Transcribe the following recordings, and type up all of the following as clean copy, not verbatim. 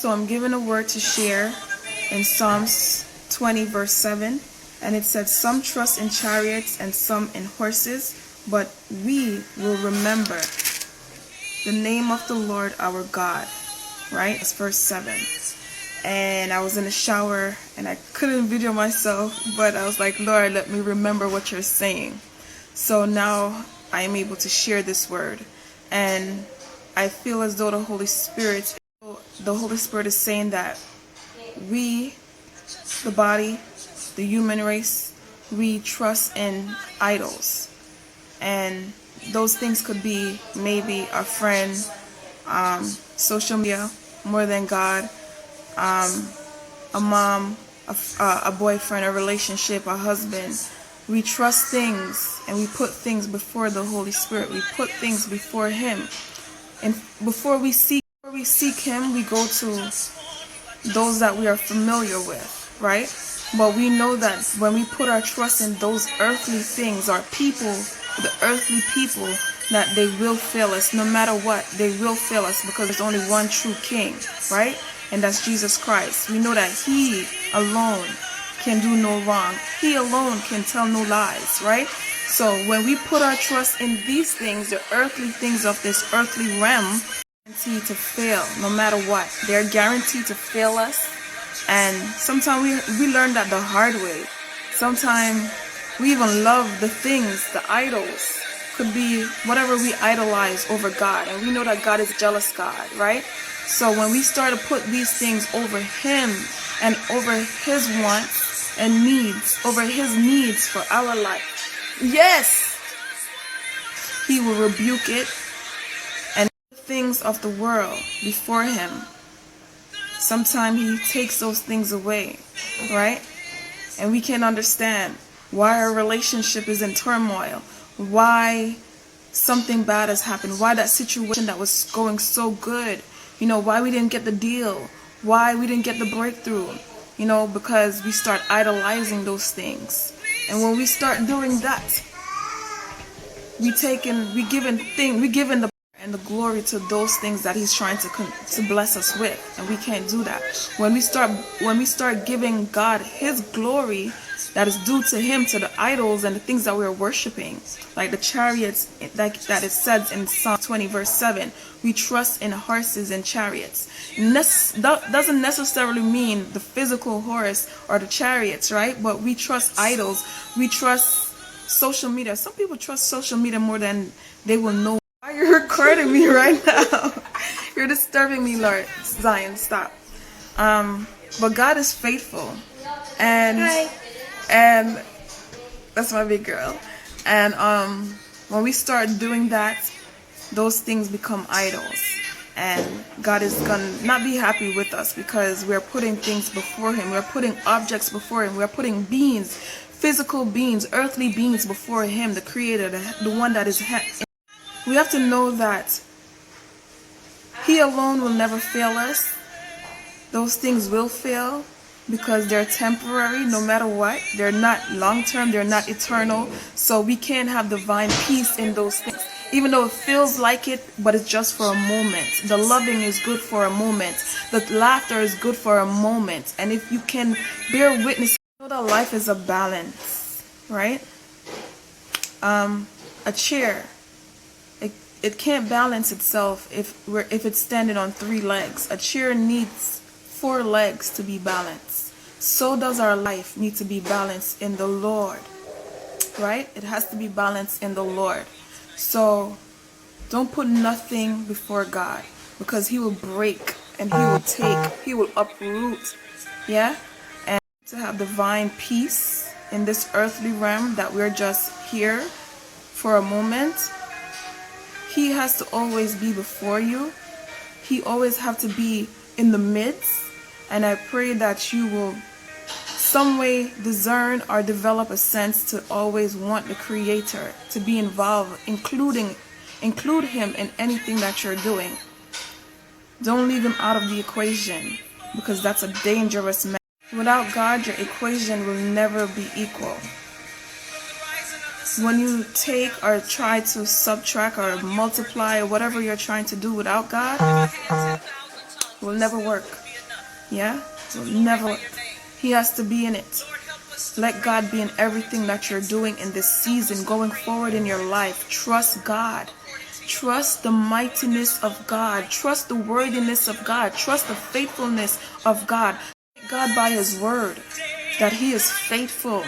So I'm given a word to share in Psalms 20 verse 7, and it said, some trust in chariots and some in horses, but we will remember the name of the Lord our God. Right? It's verse 7. And I was in the shower and I couldn't video myself, but I was like, Lord, let me remember what you're saying. So now I am able to share this word, and I feel as though the Holy Spirit is saying that we, the body, the human race, we trust in idols. And those things could be maybe a friend, social media, more than God, a mom, a boyfriend, a relationship, a husband. We trust things and we put things before the Holy Spirit. We put things before Him. And before we seek Him, we go to those that we are familiar with, right? But we know that when we put our trust in those earthly things, our people, the earthly people, that they will fail us. No matter what, they will fail us, because there's only one true King, right? And that's Jesus Christ. We know that He alone can do no wrong. He alone can tell no lies, right? So when we put our trust in these things, the earthly things of this earthly realm, guaranteed to fail no matter what. They're guaranteed to fail us. And sometimes we learn that the hard way. Sometimes we even love the things, the idols. Could be whatever we idolize over God. And we know that God is a jealous God, right? So when we start to put these things over Him and over His wants and needs, over His needs for our life, yes, He will rebuke it, and things of the world before Him. Sometimes He takes those things away, right? And we can understand why our relationship is in turmoil, why something bad has happened, why that situation that was going so good, why we didn't get the deal, why we didn't get the breakthrough, because we start idolizing those things. And when we start doing that, we giving the and the glory to those things that He's trying to bless us with, and we can't do that. When we start giving God His glory that is due to Him, to the idols and the things that we're worshiping, like the chariots, that it says in Psalm 20 verse 7, we trust in horses and chariots. That doesn't necessarily mean the physical horse or the chariots, right? But we trust idols. We trust social media. Some people trust social media more than they will know. Why are you recording me right now? You're disturbing me, Lord. Zion, stop. But God is faithful. And hi. And that's my big girl. And when we start doing that, those things become idols. And God is going to not be happy with us, because we're putting things before Him. We're putting objects before Him. We're putting beings, physical beings, earthly beings before Him, the Creator, the one that is. We have to know that He alone will never fail us. Those things will fail because they're temporary no matter what. They're not long-term. They're not eternal. So we can't have divine peace in those things. Even though it feels like it, but it's just for a moment. The loving is good for a moment. The laughter is good for a moment. And if you can bear witness, you know that life is a balance, right? A chair, it can't balance itself if it's standing on 3 legs. A chair needs 4 legs to be balanced. So does our life need to be balanced in the Lord, right? It has to be balanced in the Lord. So don't put nothing before God, because He will break and He will take, He will uproot, yeah? And to have divine peace in this earthly realm, that we're just here for a moment, He has to always be before you. He always have to be in the midst. And I pray that you will some way discern or develop a sense to always want the Creator to be involved, include Him in anything that you're doing. Don't leave Him out of the equation, because that's a dangerous man. Without God, your equation will never be equal. When you take or try to subtract or multiply or whatever you're trying to do without God, it will never work. Yeah? So never, he has to be in it. Let God be in everything that you're doing in this season, going forward in your life. Trust God. Trust the mightiness of God. Trust the worthiness of God. Trust the faithfulness of God. God by his word, that he is faithful,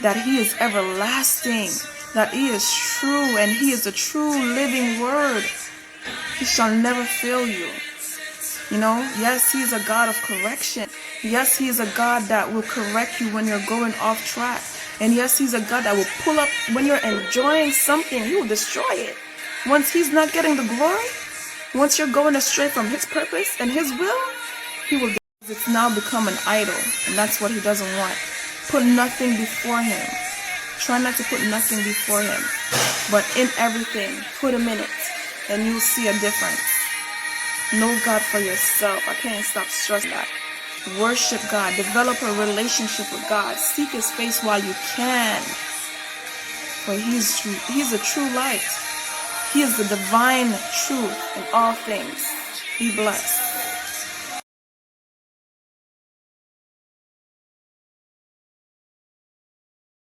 that he is everlasting, that he is true, and he is a true living word. He shall never fail you. You know, yes, he is a God of correction. Yes, he is a God that will correct you when you're going off track. And yes, he's a God that will pull up when you're enjoying something. He will destroy it. Once he's not getting the glory, once you're going astray from his purpose and his will, he will. It's now become an idol, and that's what he doesn't want. Put nothing before him. Try not to put nothing before him, but in everything, put him in it, and you'll see a difference. Know God for yourself. I can't stop stressing that. Worship God. Develop a relationship with God. Seek his face while you can. For he's true. He's a true light. He is the divine truth in all things. Be blessed.